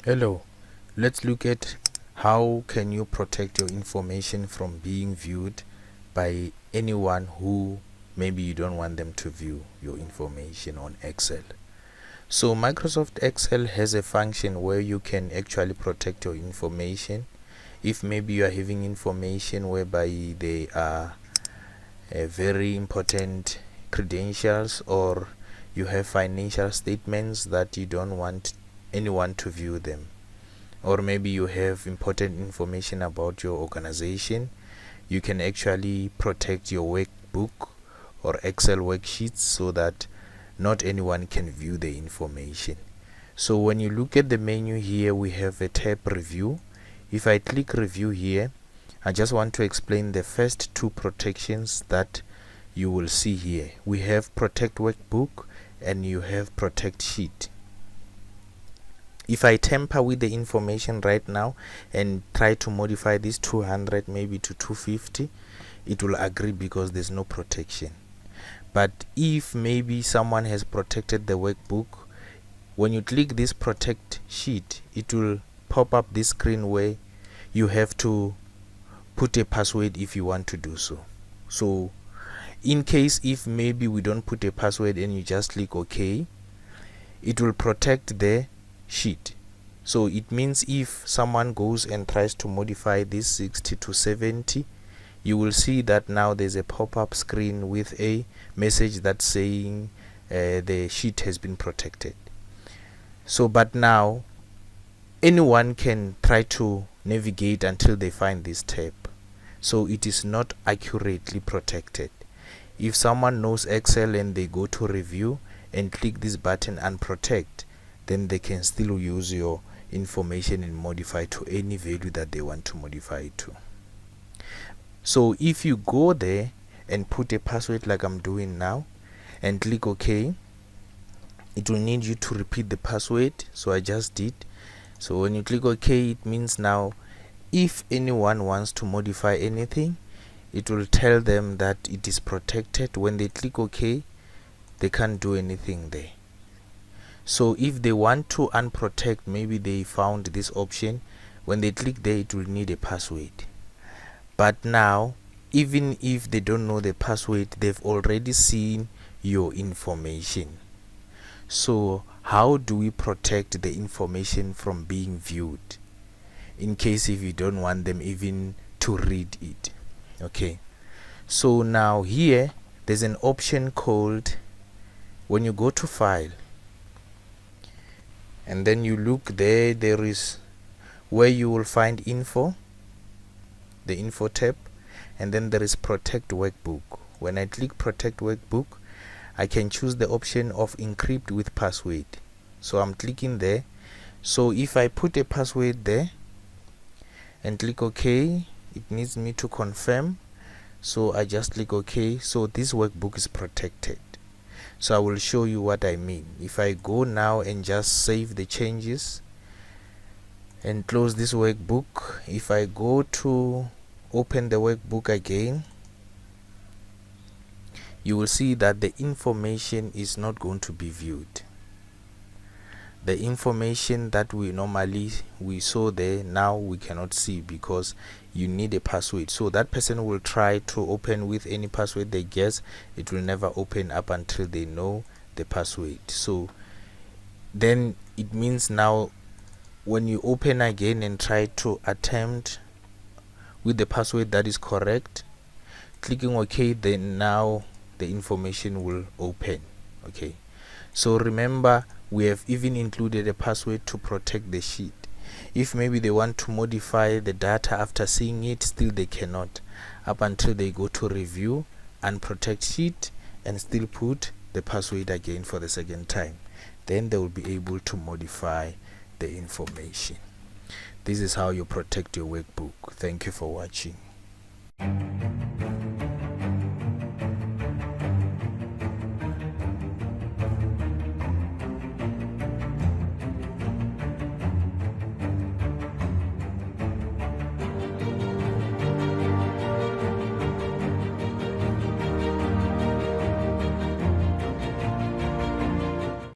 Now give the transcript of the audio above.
Hello, let's look at how can you protect your information from being viewed by anyone who maybe you don't want them to view your information on Excel. So Microsoft Excel has a function where you can actually protect your information. If maybe you are having information whereby they are very important credentials, or you have financial statements that you don't want anyone to view them, or maybe you have important information about your organization, you can actually protect your workbook or Excel worksheets so that not anyone can view the information. So when you look at the menu here, we have a tab review. If I click review here, I just want to explain the first two protections that you will see here. We have protect workbook and you have protect sheet. If I tamper with the information right now and try to modify this 200 maybe to 250, it will agree because there's no protection. But if maybe someone has protected the workbook, when you click this protect sheet, it will pop up this screen where you have to put a password if you want to do so. So in case if maybe we don't put a password and you just click OK, it will protect the sheet. So it means if someone goes and tries to modify this 60 to 70, you will see that now there's a pop-up screen with a message that's saying the sheet has been protected. So but now anyone can try to navigate until they find this tab, so it is not accurately protected. If someone knows Excel and they go to review and click this button and protect, then they can still use your information and modify to any value that they want to modify it to. So if you go there and put a password like I'm doing now and click OK, it will need you to repeat the password. So I just did. So when you click OK, it means now if anyone wants to modify anything, it will tell them that it is protected. When they click OK, they can't do anything there. So if they want to unprotect, maybe they found this option, when they click there it will need a password. But now even if they don't know the password, they've already seen your information. So how do we protect the information from being viewed in case if you don't want them even to read it? Okay, so now here there's an option called, when you go to file and then you look there, there is where you will find info, the info tab, and then there is protect workbook. When I click protect workbook, I can choose the option of encrypt with password. So I'm clicking there. So if I put a password there and click OK, it needs me to confirm. So I just click OK. So this workbook is protected. So I will show you what I mean. If I go now and just save the changes and close this workbook, if I go to open the workbook again, you will see that the information is not going to be viewed. The information that we saw there, now we cannot see because you need a password. So that person will try to open with any password they guess, it will never open up until they know the password. So then it means now when you open again and try to attempt with the password that is correct, clicking OK, then now the information will open. Okay, so remember we have even included a password to protect the sheet. If maybe they want to modify the data after seeing it, still they cannot up until they go to review and protect sheet and still put the password again for the second time. Then they will be able to modify the information. This is how you protect your workbook. Thank you for watching.